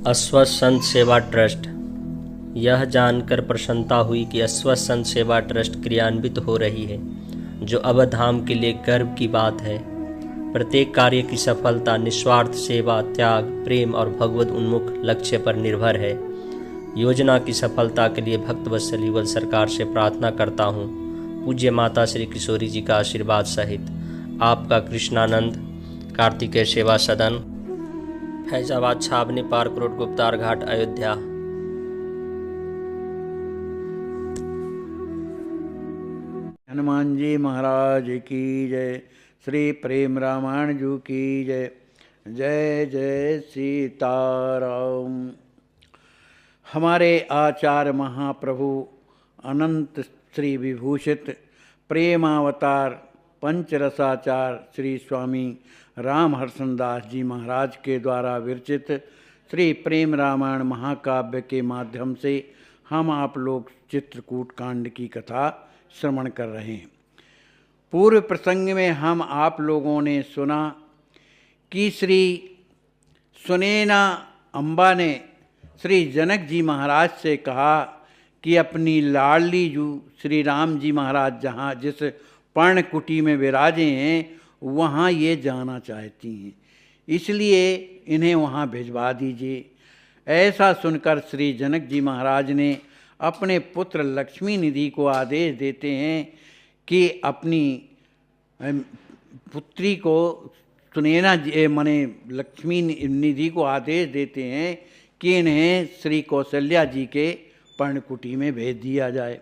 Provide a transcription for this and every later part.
अस्वस्थ संत सेवा ट्रस्ट। यह जानकर प्रसन्नता हुई कि अस्वस्थ संत सेवा ट्रस्ट क्रियान्वित हो रही है, जो अवधाम के लिए गर्व की बात है। प्रत्येक कार्य की सफलता निस्वार्थ सेवा, त्याग, प्रेम और भगवद उन्मुख लक्ष्य पर निर्भर है। योजना की सफलता के लिए भक्त वत्सल युगल सरकार से प्रार्थना करता हूँ। पूज्य माता श्री किशोरी जी का आशीर्वाद सहित आपका कृष्णानंद, कार्तिकेय सेवा सदन, फैजाबाद, छावनी पार्क रोड, गुप्तार घाट, अयोध्या। हनुमान जी महाराज की जय। श्री प्रेम रामायण जी की जय। जय जय सीताराम। हमारे आचार्य महाप्रभु अनंत श्री विभूषित प्रेमावतार पंचरसाचार श्री स्वामी राम हर्षदास जी महाराज के द्वारा विरचित श्री प्रेम रामायण महाकाव्य के माध्यम से हम आप लोग चित्रकूट कांड की कथा श्रवण कर रहे हैं। पूर्व प्रसंग में हम आप लोगों ने सुना कि श्री सुनैना अम्बा ने श्री जनक जी महाराज से कहा कि अपनी लाडली जू श्री राम जी महाराज जहाँ जिस पर्णकुटी में विराजे हैं वहाँ ये जाना चाहती हैं, इसलिए इन्हें वहाँ भिजवा दीजिए। ऐसा सुनकर श्री जनक जी महाराज ने अपने पुत्र लक्ष्मी निधि को आदेश देते हैं कि अपनी पुत्री को सुनैना जी माने लक्ष्मी निधि को आदेश देते हैं कि इन्हें श्री कौशल्या जी के पर्णकुटी में भेज दिया जाए।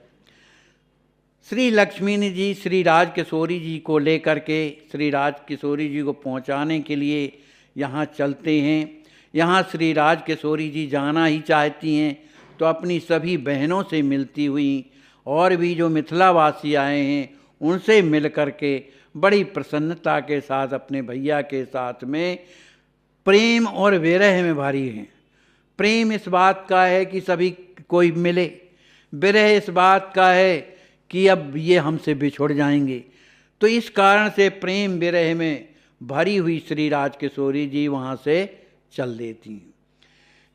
श्री लक्ष्मी जी श्री राज किशोरी जी को लेकर के श्री राज किशोरी जी को पहुंचाने के लिए यहाँ चलते हैं। यहाँ श्री राज किशोरी जी जाना ही चाहती हैं तो अपनी सभी बहनों से मिलती हुई और भी जो मिथिलावासी आए हैं उनसे मिल कर के बड़ी प्रसन्नता के साथ अपने भैया के साथ में प्रेम और विरह में भरी हैं। प्रेम इस बात का है कि सभी कोई मिले, विरह इस बात का है कि अब ये हमसे बिछुड़ जाएंगे। तो इस कारण से प्रेम विरह में भरी हुई श्री राज किशोरी जी वहाँ से चल देती हैं।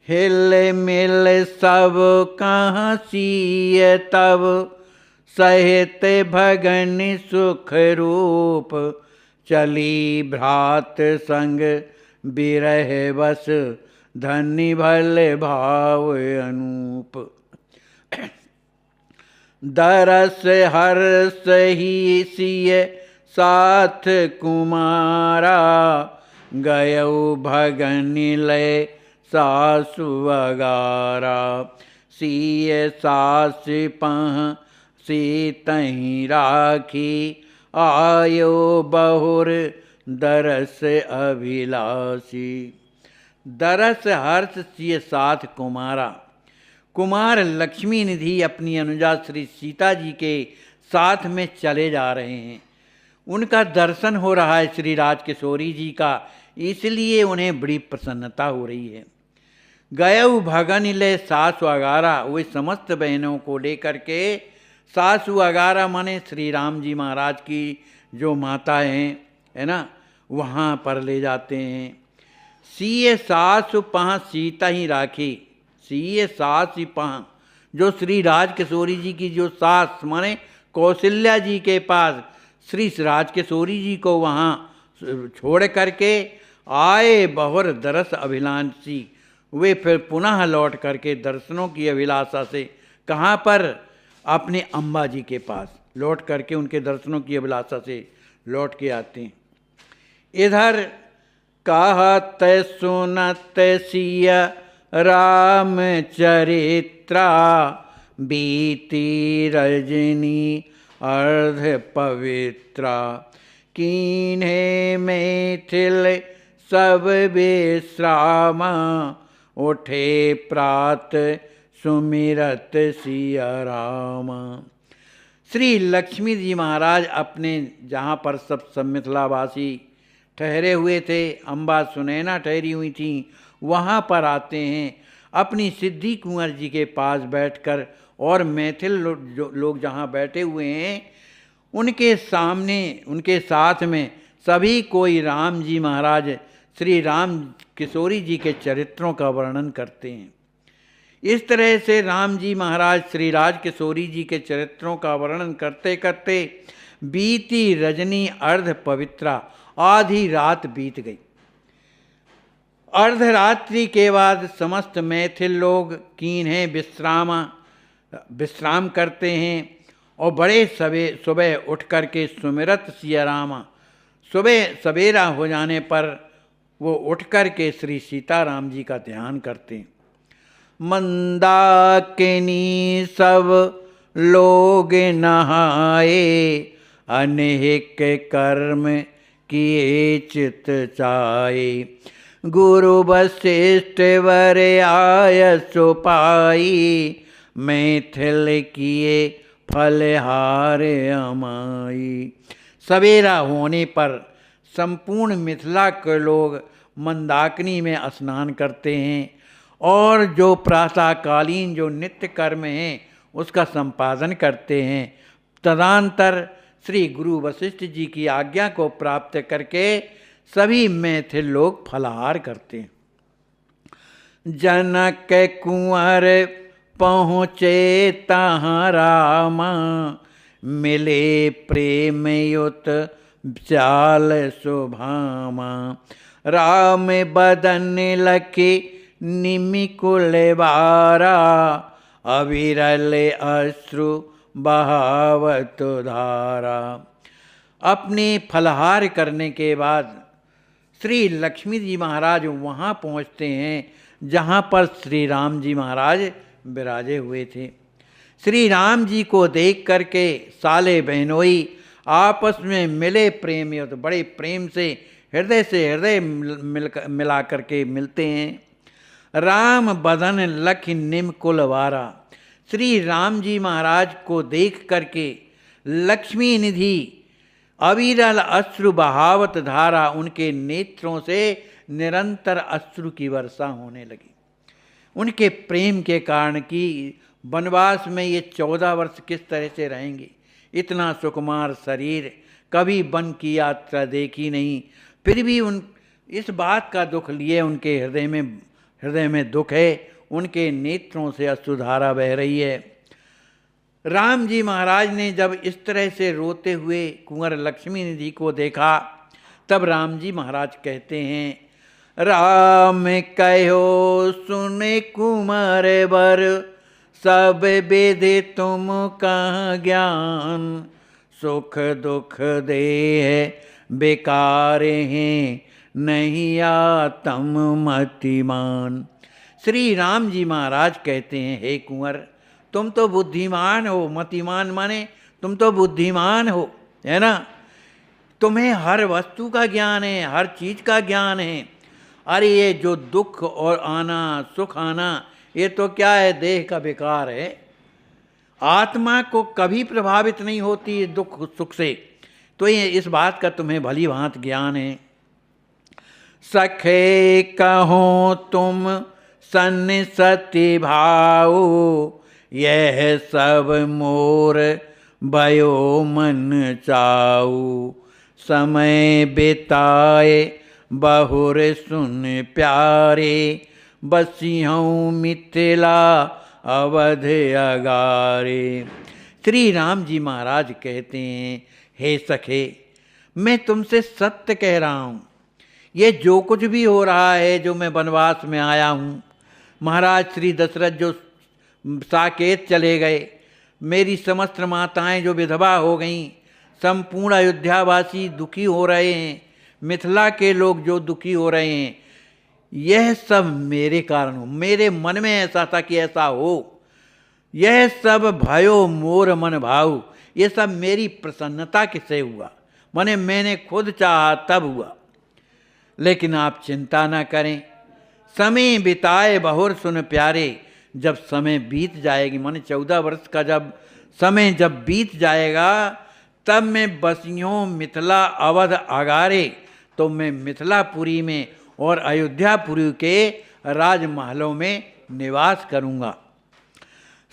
हिल मिल सब कहाँ सीय तब, सहित भगन सुख रूप, चली भ्रात संग बिरह बस, धन्य भल भाव अनूप। दरस हर्ष ही सिय साथ कुमारा, गयौ भगन लय सासु अगारा, सिय सास पह सीतहि राखी, आयो बहुर दरस अभिलाषी। दरस हर्ष सिय साथ कुमारा। कुमार लक्ष्मी निधि अपनी अनुजा श्री सीता जी के साथ में चले जा रहे हैं। उनका दर्शन हो रहा है श्री राज किशोरी जी का, इसलिए उन्हें बड़ी प्रसन्नता हो रही है। गयौ भगन ले सासु अगारा, वे समस्त बहनों को लेकर के सासु अगारा माने श्री राम जी महाराज की जो माता हैं है ना, वहाँ पर ले जाते हैं। सीय सासु पहाँ सीता ही राखी। सीय सास ही पहाँ, जो श्री राज किशोरी जी की जो सास माने कौशल्या जी के पास श्री राज किशोरी जी को वहाँ छोड़ करके आए बहुर दरस अभिलाषी, वे फिर पुनः लौट करके दर्शनों की अभिलाषा से कहाँ पर, अपने अम्बा जी के पास लौट करके उनके दर्शनों की अभिलाषा से लौट के आते हैं। इधर कहत सुनत सिय राम चरित्रा, बीती रजनी अर्ध पवित्रा, कीन्हे मैथिल सब विश्रामा, उठे प्रात सुमिरत सिया राम। श्री लक्ष्मी जी महाराज अपने जहाँ पर सब मिथिलावासी ठहरे हुए थे, अम्बा सुनैना ठहरी हुई थी, वहाँ पर आते हैं। अपनी सिद्धि कुंवर जी के पास बैठकर और मैथिल लोग जहाँ बैठे हुए हैं उनके सामने उनके साथ में सभी कोई राम जी महाराज श्री राम किशोरी जी के चरित्रों का वर्णन करते हैं। इस तरह से राम जी महाराज श्री राज किशोरी जी के चरित्रों का वर्णन करते करते बीती रजनी अर्ध पवित्रा, आधी रात बीत गई। अर्धरात्रि के बाद समस्त मैथिल लोग कीन्हे विश्राम करते हैं और बड़े सुबह उठ करके सुमिरत सिया रामा। सुबह सवेरा हो जाने पर वो उठ करके श्री सीताराम जी का ध्यान करते हैं। मंदाकिनी सब लोग नहाए, अनेक कर्म किए चित चाए। गुरु वशिष्ठ वर आय सुपाई, मैथिल किए फलहार अमाई। सवेरा होने पर संपूर्ण मिथिला के लोग मंदाकिनी में स्नान करते हैं और जो प्रातःकालीन जो नित्य कर्म हैं उसका संपादन करते हैं। तदनंतर श्री गुरु वशिष्ठ जी की आज्ञा को प्राप्त करके सभी मैथिल लोग फलाहार करते हैं। जनक कुंवर पहुँचे तहाँ रामा, मिले प्रेम युत चाल सुभामा। राम बदन लखे निमिकुल बारा, अविरल अश्रु बहावत धारा। अपने फलहार करने के बाद श्री लक्ष्मी जी महाराज वहाँ पहुँचते हैं जहाँ पर श्री राम जी महाराज विराजे हुए थे। श्री राम जी को देख करके साले बहनोई आपस में मिले प्रेम, तो बड़े प्रेम से हृदय मिला करके मिलते हैं। राम बदन लख निम कुलवारा। श्री राम जी महाराज को देख करके लक्ष्मी निधि अविरल अश्रु बहावत धारा, उनके नेत्रों से निरंतर अश्रु की वर्षा होने लगी। उनके प्रेम के कारण कि वनवास में ये 14 वर्ष किस तरह से रहेंगे। इतना सुकुमार शरीर, कभी वन की यात्रा देखी नहीं, फिर भी इस बात का दुख लिए उनके हृदय में दुख है। उनके नेत्रों से अश्रुधारा बह रही है। राम जी महाराज ने जब इस तरह से रोते हुए कुंवर लक्ष्मी निधि को देखा, तब राम जी महाराज कहते हैं, राम कहो सुने कुंवर बर, सब विधि तुम कहाँ ज्ञान। सुख दुख देह बेकार हैं, नहीं आत्म मतिमान। श्री राम जी महाराज कहते हैं, हे कुंवर तुम तो बुद्धिमान हो। मतिमान माने तुम तो बुद्धिमान हो, है ना। तुम्हें हर वस्तु का ज्ञान है, हर चीज का ज्ञान है। अरे ये जो दुख और आना सुख आना, ये तो क्या है, देह का विकार है। आत्मा को कभी प्रभावित नहीं होती दुख सुख से। तो ये इस बात का तुम्हें भली भांति ज्ञान है। सखे कहो तुम सन सती भाऊ, यह सब मोर भयो मन चाऊ। समय बिताए बहुर सुन प्यारे, बसिहूँ मिथिला अवध अगारे। श्री राम जी महाराज कहते हैं, हे सखे मैं तुमसे सत्य कह रहा हूँ। ये जो कुछ भी हो रहा है, जो मैं वनवास में आया हूँ, महाराज श्री दशरथ जो साकेत चले गए, मेरी समस्त माताएं जो विधवा हो गईं, संपूर्ण अयोध्यावासी दुखी हो रहे हैं, मिथिला के लोग जो दुखी हो रहे हैं, यह सब मेरे कारण हो। मेरे मन में ऐसा था कि ऐसा हो। यह सब भयो मोर मन भाऊ, ये सब मेरी प्रसन्नता किससे हुआ, माने मैंने खुद चाहा तब हुआ। लेकिन आप चिंता ना करें, समय बिताए बहुर सुन प्यारे। जब समय बीत जाएगी, माने 14 वर्ष का जब समय जब बीत जाएगा, तब मैं बसियों मिथिला अवध अगारे, तो मैं मिथिलापुरी में और अयोध्यापुरी के राजमहलों में निवास करूँगा।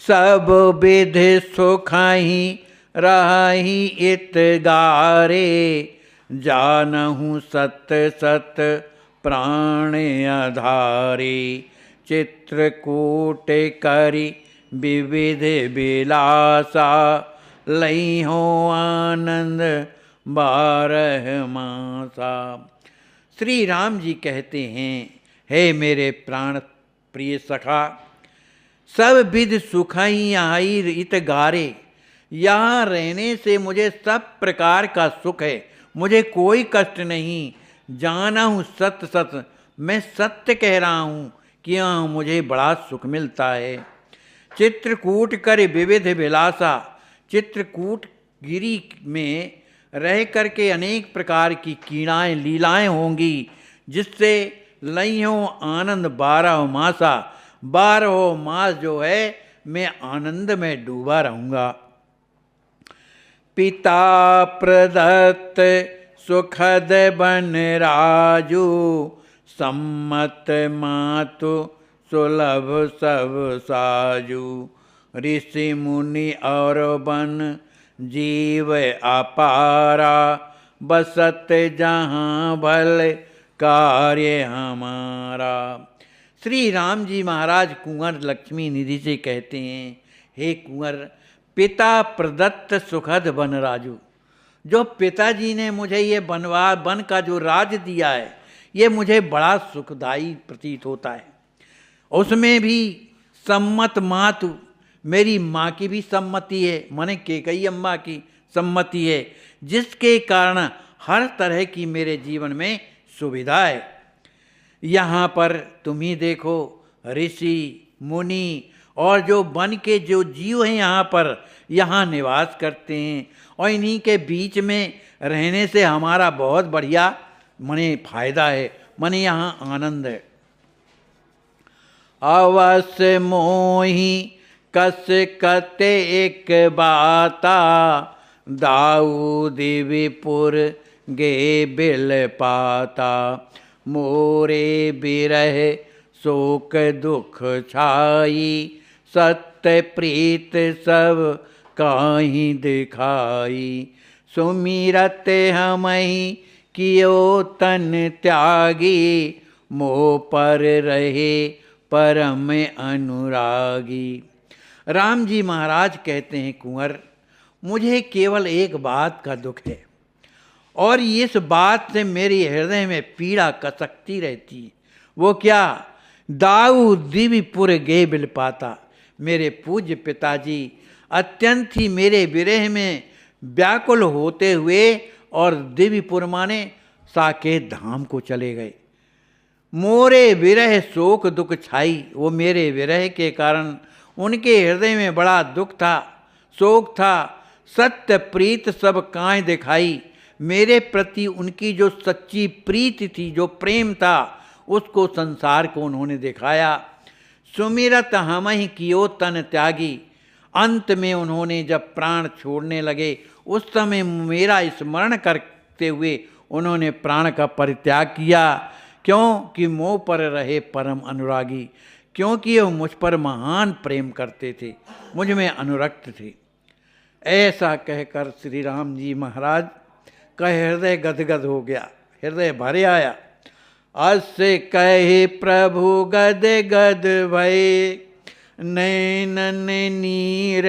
सब विधि सुखाही रही इत गारे, जानहूँ सत सत प्राण आधारी। चित्रकूट करी विविध विलासा, लई हो आनंद 12 मासा। श्री राम जी कहते हैं, हे मेरे प्राण प्रिय सखा, सब विध सुखई आई इत गारे। यहाँ रहने से मुझे सब प्रकार का सुख है, मुझे कोई कष्ट नहीं। जाना हूँ सत्य सत्य, मैं सत्य कह रहा हूँ कि यहाँ मुझे बड़ा सुख मिलता है। चित्रकूट कर विविध विलासा, चित्रकूट गिरी में रह करके अनेक प्रकार की कीड़ाएँ लीलाएँ होंगी, जिससे लई हो आनंद 12 मासा। 12 मास जो है मैं आनंद में डूबा रहूँगा। पिता प्रदत्त सुखद बन राजू, सम्मत मातु सुलभ सब साजू। ऋषि मुनि और बन जीव अपारा, बसत जहाँ भल कार्य हमारा। श्री राम जी महाराज कुंवर लक्ष्मी निधि से कहते हैं, हे कुंवर, पिता प्रदत्त सुखद वन राजू, जो पिताजी ने मुझे ये वन का जो राज दिया है, ये मुझे बड़ा सुखदायी प्रतीत होता है। उसमें भी सम्मत मातु, मेरी माँ की भी सम्मति है, माने कैकेयी अम्मा की सम्मति है, जिसके कारण हर तरह की मेरे जीवन में सुविधा है। यहाँ पर तुम ही देखो, ऋषि मुनि और जो वन के जो जीव हैं यहाँ पर यहाँ निवास करते हैं, और इन्हीं के बीच में रहने से हमारा बहुत बढ़िया मने फायदा है, मने यहाँ आनंद है। अवश्य मोही कस कते एक बाता, दाऊ दिविपुर गे बिल पाता। मोरे बिरह शोक दुख छाई, सत्य प्रीत सब काहीं दिखाई। सुमिरत हमहि कियो तन त्यागी, मोह पर रहे परम अनुरागी। राम जी महाराज कहते हैं, कुंवर, मुझे केवल एक बात का दुख है, और इस बात से मेरे हृदय में पीड़ा कसकती रहती है। वो क्या? दाऊ दिविपुर गे बिल पाता। मेरे पूज्य पिताजी अत्यंत ही मेरे विरह में व्याकुल होते हुए और दिविपुर माने साकेत धाम को चले गए। मोरे विरह शोक दुख छाई, वो मेरे विरह के कारण उनके हृदय में बड़ा दुख था, शोक था। सत्य प्रीत सब कांय दिखाई, मेरे प्रति उनकी जो सच्ची प्रीति थी, जो प्रेम था, उसको संसार को उन्होंने दिखाया। सुमिरत हमहि कियो तन त्यागी, अंत में उन्होंने जब प्राण छोड़ने लगे, उस समय मेरा स्मरण करते हुए उन्होंने प्राण का परित्याग किया। क्यों? कि मोह पर रहे परम अनुरागी, क्योंकि वो मुझ पर महान प्रेम करते थे, मुझ में अनुरक्त थे। ऐसा कहकर श्री राम जी महाराज का हृदय गदगद हो गया, हृदय भरे आया। अस्य कहे प्रभु गद गद भय, नैनन नीर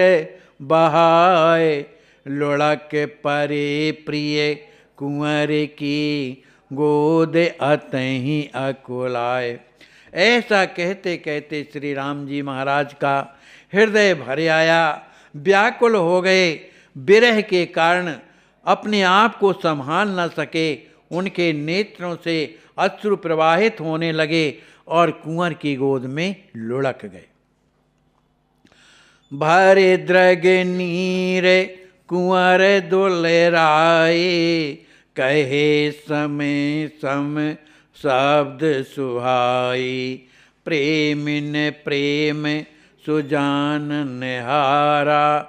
बहाय। लुढ़क परे प्रिय कुंवर की, गोद अतहि अकुलाय। ऐसा कहते कहते श्री राम जी महाराज का हृदय भरे आया, व्याकुल हो गए। विरह के कारण अपने आप को संभाल न सके, उनके नेत्रों से अश्रु प्रवाहित होने लगे और कुंवर की गोद में लुढ़क गए। भरे द्रग नीर कुंवर दुलराए, कहे समय सम शब्द सुहाई। प्रेमिन प्रेम सुजान निहारा,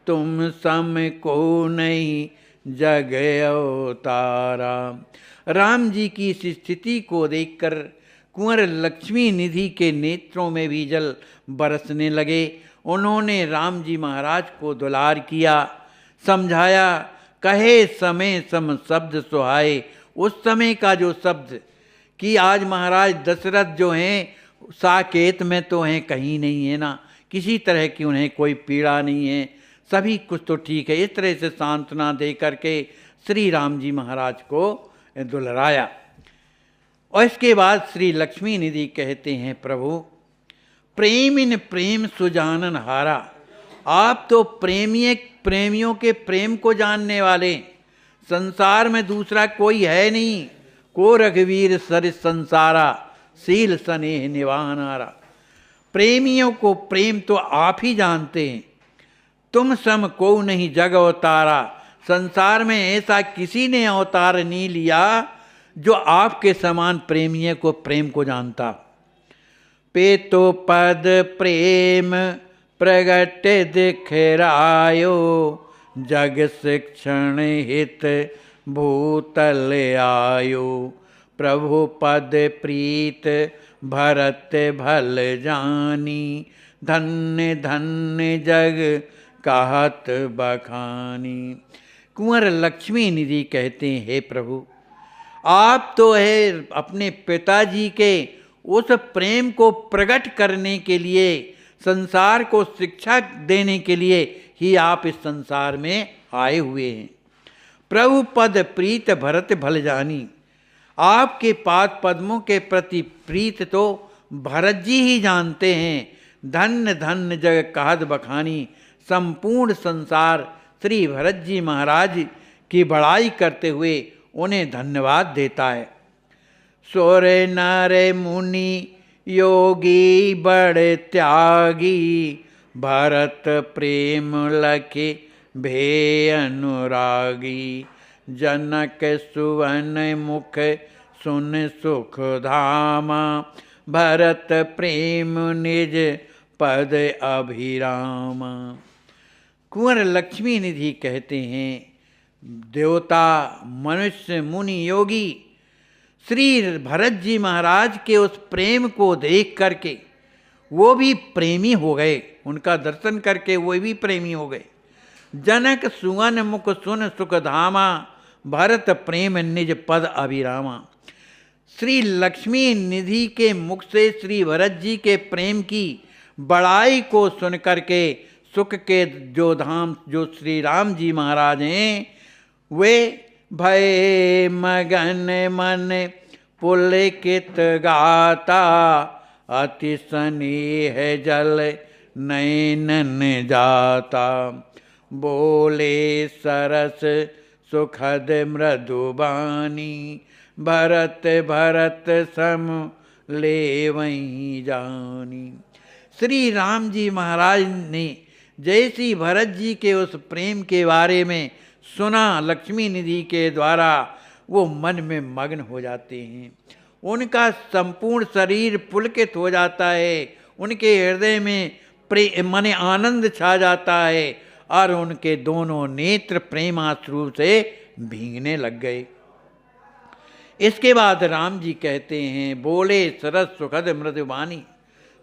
तुम सम को नहीं जग अवतारा। राम जी की इस स्थिति को देखकर कुंवर लक्ष्मी निधि के नेत्रों में भी जल बरसने लगे। उन्होंने राम जी महाराज को दुलार किया, समझाया। कहे समय सम शब्द सुहाए, उस समय का जो शब्द कि आज महाराज दशरथ जो हैं साकेत में तो हैं, कहीं नहीं है ना, किसी तरह की उन्हें कोई पीड़ा नहीं है, सभी कुछ तो ठीक है। इस तरह से सांत्वना दे करके श्री राम जी महाराज को दुलराया। और इसके बाद श्री लक्ष्मी निधि कहते हैं, प्रभु प्रेम इन प्रेम सुजानन हारा, आप तो प्रेमियों के प्रेम को जानने वाले, संसार में दूसरा कोई है नहीं। को रघुवीर सर संसारा, सील स्नेह निवानारा। प्रेमियों को प्रेम तो आप ही जानते हैं। तुम सम को नहीं जग अवतारा, संसार में ऐसा किसी ने अवतार नहीं लिया जो आपके समान प्रेमियों को प्रेम को जानता। पे तो पद प्रेम प्रगट दिखरायो, जग शिक्षण हित भूतल आयो। प्रभु पद प्रीत भरत भल जानी, धन्य धन्य जग कहत बखानी। कुंवर लक्ष्मी निधि कहते हैं, हे प्रभु आप तो है अपने पिताजी के उस प्रेम को प्रकट करने के लिए, संसार को शिक्षा देने के लिए ही आप इस संसार में आए हुए हैं। प्रभु पद प्रीत भरत भल जानी, आपके पाद पद्मों के प्रति प्रीत तो भरत जी ही जानते हैं। धन्य धन्य जग कहत बखानी, संपूर्ण संसार श्री भरत जी महाराज की बड़ाई करते हुए उन्हें धन्यवाद देता है। सोर नर मुनि योगी बड़े त्यागी, भरत प्रेम लखे भे अनुरागी। जनक सुवन मुख सुन सुख धामा, भरत प्रेम निज पद अभिरामा। कुंवर लक्ष्मी निधि कहते हैं, देवता मनुष्य मुनि योगी श्री भरत जी महाराज के उस प्रेम को देख करके वो भी प्रेमी हो गए, उनका दर्शन करके वो भी प्रेमी हो गए। जनक सुवन मुख सुन सुख धामा, भरत प्रेम निज पद अभिरामा। श्री लक्ष्मी निधि के मुख से श्री भरत जी के प्रेम की बड़ाई को सुन करके सुख के जो धाम जो श्री राम जी महाराज हैं, वे भय मगन मन पुलकित गाता, अति स्नेह जल नैनन जाता। बोले सरस सुखद मृदुबानी, भरत भरत सम ले वहीं जानी। श्री राम जी महाराज ने जैसी भरत जी के उस प्रेम के बारे में सुना लक्ष्मी निधि के द्वारा, वो मन में मग्न हो जाते हैं। उनका संपूर्ण शरीर पुलकित हो जाता है, उनके हृदय में मन आनंद छा जाता है और उनके दोनों नेत्र प्रेमाश्रु से भीगने लग गए। इसके बाद राम जी कहते हैं, बोले सरस सुखद मृदुबानी।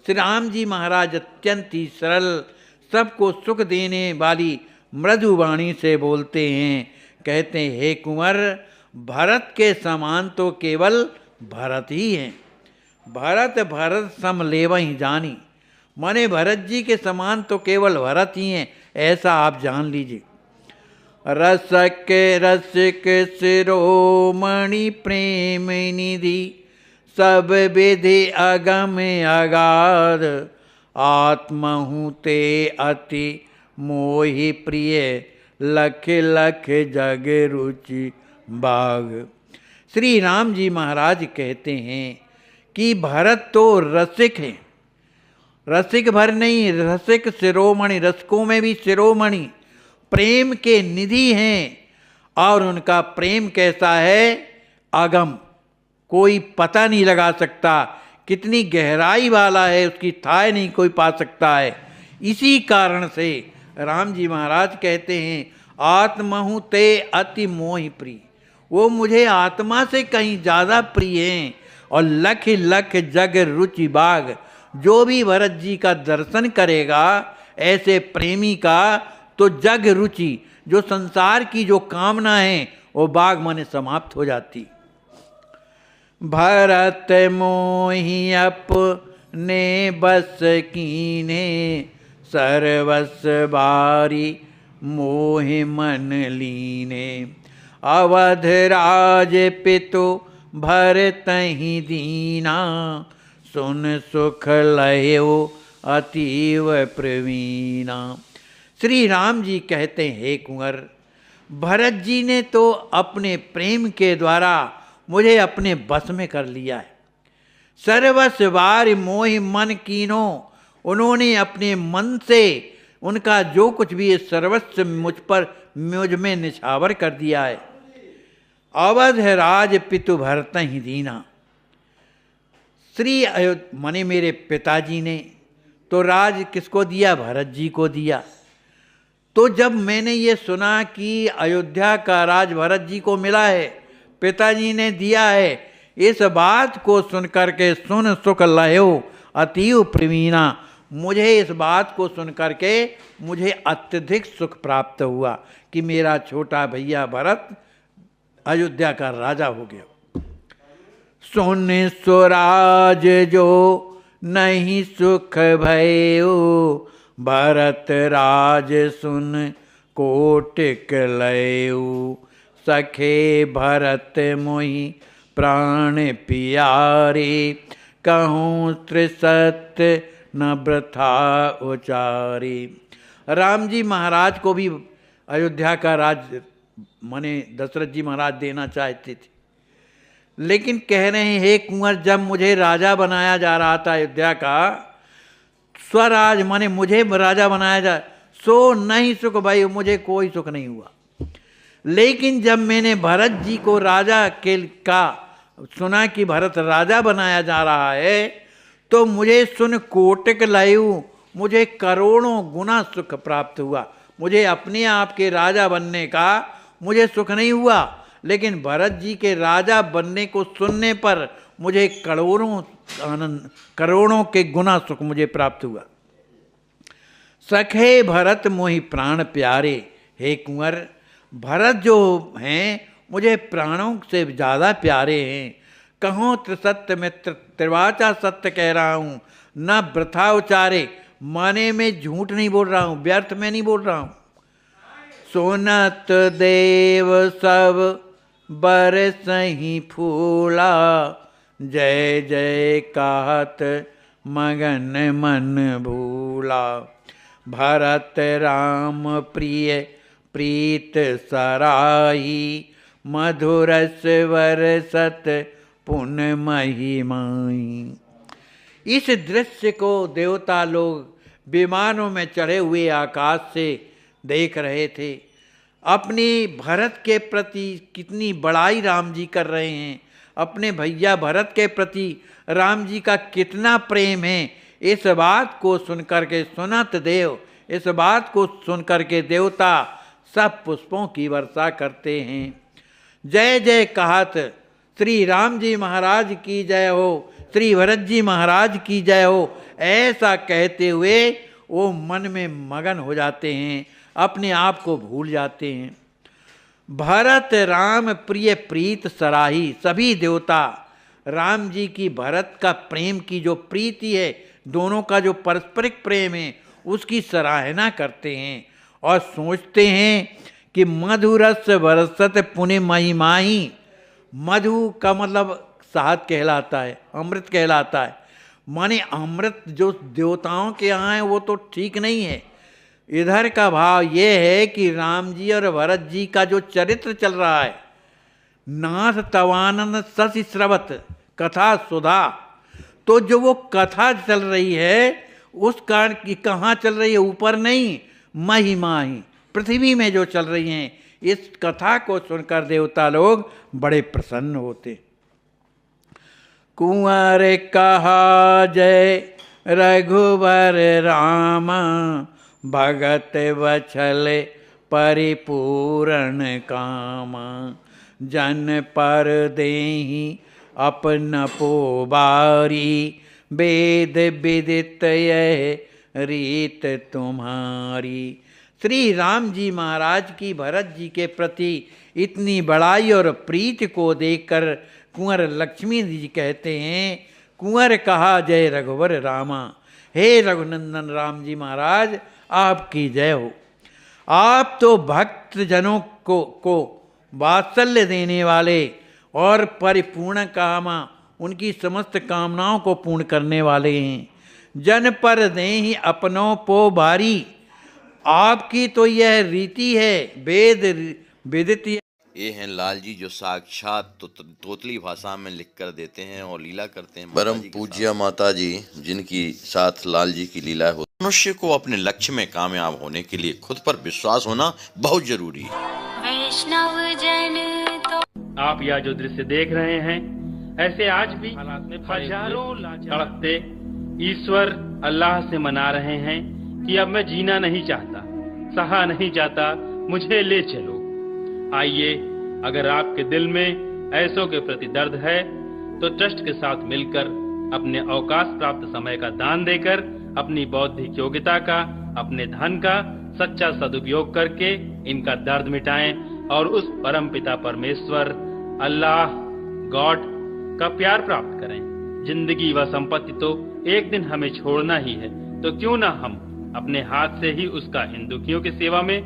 श्री राम जी महाराज अत्यंत ही सरल, सबको सुख देने वाली मृदुवाणी से बोलते हैं। कहते हैं, हे कुंवर भरत के समान तो केवल भरत ही हैं। भरत भरत सम लेवहीं जानी, माने भरत जी के समान तो केवल भरत ही हैं, ऐसा आप जान लीजिए। रसक रसिक शिरोमणि प्रेम निधि, सब विधि अगम अगाध। आत्महु ते अति मोहि प्रिय, लख लख जग रुचि बाग। श्री राम जी महाराज कहते हैं कि भरत तो रसिक है, रसिक भर नहीं, रसिक शिरोमणि, रसिकों में भी शिरोमणि, प्रेम के निधि हैं। और उनका प्रेम कैसा है, अगम, कोई पता नहीं लगा सकता, कितनी गहराई वाला है उसकी थाह नहीं कोई पा सकता है। इसी कारण से राम जी महाराज कहते हैं, आत्महु ते अति मोहि प्रिय, वो मुझे आत्मा से कहीं ज़्यादा प्रिय हैं। और लख लख जग रुचि बाग, जो भी भरत जी का दर्शन करेगा ऐसे प्रेमी का, तो जग रुचि, जो संसार की जो कामना है वो बाग माने समाप्त हो जाती। भरत मोहि अपने बस कीने, सर्वस बारी मोहि मन लीने। अवध राज पितु भरतहि दीना, सुन सुख लयो अतीव प्रवीणा। श्री राम जी कहते हैं, हे कुंवर, भरत जी ने तो अपने प्रेम के द्वारा मुझे अपने बस में कर लिया है। सर्वस वार मोहि मन कीनो, उन्होंने अपने मन से उनका जो कुछ भी है सर्वस्व मुझ में निछावर कर दिया है। अवध राज पितु भरत ही दीना, श्री माने मेरे पिताजी ने तो राज किसको दिया? भरत जी को दिया। तो जब मैंने ये सुना कि अयोध्या का राज भरत जी को मिला है, पिताजी ने दिया है, इस बात को सुनकर के सुन सुख लयो अतीव प्रवीणा, मुझे इस बात को सुनकर के मुझे अत्यधिक सुख प्राप्त हुआ कि मेरा छोटा भैया भरत अयोध्या का राजा हो गया। सुन स्वराज जो नहीं सुख भयो, भरत राज सुन कोटिक लयो। सखे भरत मोहि प्राण प्यारे, कहूँ त्रिसत्य न वृथा उचारे। राम जी महाराज को भी अयोध्या का राज माने दशरथ जी महाराज देना चाहते थे, लेकिन कह रहे हैं, हे कुंवर, जब मुझे राजा बनाया जा रहा था अयोध्या का, स्वराज माने मुझे राजा बनाया जा, सो नहीं सुख भाई, मुझे कोई सुख नहीं हुआ। लेकिन जब मैंने भरत जी को राजा के का सुना कि भरत राजा बनाया जा रहा है, तो मुझे सुन कोटिक लायु, मुझे करोड़ों गुना सुख प्राप्त हुआ। मुझे अपने आप के राजा बनने का मुझे सुख नहीं हुआ, लेकिन भरत जी के राजा बनने को सुनने पर मुझे करोड़ों आनंद, करोड़ों के गुना सुख मुझे प्राप्त हुआ। सखे भरत मोहि प्राण प्यारे, हे कुंवर, भरत जो हैं मुझे प्राणों से ज़्यादा प्यारे हैं। कहूँ त्रिसत्य में त्रिवाचा सत्य कह रहा हूँ, न वृथा उचारे, माने में झूठ नहीं बोल रहा हूँ, व्यर्थ में नहीं बोल रहा हूँ। सुनत देव सब बरसहि फूला, जय जय कहत मगन मन भूला। भरत राम प्रिय प्रीत सराही, मधुरस वरसत पुन महिमाई। इस दृश्य को देवता लोग विमानों में चढ़े हुए आकाश से देख रहे थे। अपने भरत के प्रति कितनी बड़ाई राम जी कर रहे हैं, अपने भैया भरत के प्रति राम जी का कितना प्रेम है, इस बात को सुनकर के सुनत देव, इस बात को सुनकर के देवता सब पुष्पों की वर्षा करते हैं। जय जय कहत श्री राम जी महाराज की जय हो, श्री भरत जी महाराज की जय हो, ऐसा कहते हुए वो मन में मगन हो जाते हैं, अपने आप को भूल जाते हैं। भरत राम प्रिय प्रीत सराही, सभी देवता राम जी की भरत का प्रेम की जो प्रीति है, दोनों का जो पारस्परिक प्रेम है, उसकी सराहना करते हैं और सोचते हैं कि मधुरस वरसत पुण्य महिमाही। मधु का मतलब शहद कहलाता है, अमृत कहलाता है, माने अमृत जो देवताओं के यहाँ है वो तो ठीक नहीं है। इधर का भाव ये है कि राम जी और भरत जी का जो चरित्र चल रहा है, नाथ तवानंद शशि स्रवत कथा सुधा, तो जो वो कथा चल रही है उस कारण की कहाँ चल रही है, ऊपर नहीं, महिमा ही पृथ्वी में जो चल रही हैं, इस कथा को सुनकर देवता लोग बड़े प्रसन्न होते। कुंवर कहा जय रघुवर रामा, भगत वछल परिपूर्ण कामा। जन पर देहि अपन पोबारी, वेद विदित यह रीत तुम्हारी। श्री राम जी महाराज की भरत जी के प्रति इतनी बड़ाई और प्रीति को देखकर कुंवर लक्ष्मी जी कहते हैं, कुंवर कहा जय रघुवर रामा, हे रघुनंदन राम जी महाराज आपकी जय हो। आप तो भक्त जनों को वात्सल्य देने वाले और परिपूर्ण कामा, उनकी समस्त कामनाओं को पूर्ण करने वाले हैं। जन पर देहि अपनों पो भारी, आपकी तो यह रीति है वेद विदित। ये हैं लाल जी जो साक्षात तोतली भाषा में लिख कर देते हैं और लीला करते हैं। परम पूज्य माता जी जिनकी साथ लाल जी की लीला हो। मनुष्य को अपने लक्ष्य में कामयाब होने के लिए खुद पर विश्वास होना बहुत जरूरी है। वैष्णव जन तो आप यह जो दृश्य देख रहे हैं, ऐसे आज भी हजारों तड़पते ईश्वर अल्लाह से मना रहे हैं कि अब मैं जीना नहीं चाहता, सहा नहीं जाता, मुझे ले चलो। आइए, अगर आपके दिल में ऐसों के प्रति दर्द है तो ट्रस्ट के साथ मिलकर अपने अवकाश प्राप्त समय का दान देकर अपनी बौद्धिक योग्यता का, अपने धन का सच्चा सदुपयोग करके इनका दर्द मिटाएं और उस परम पिता परमेश्वर अल्लाह गॉड का प्यार प्राप्त करें। जिंदगी व संपत्ति तो एक दिन हमें छोड़ना ही है, तो क्यों ना हम अपने हाथ से ही उसका इन दुखियों की सेवा में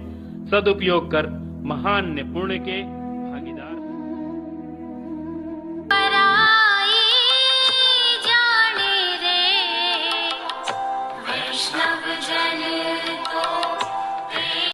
सदुपयोग कर महान पुण्य के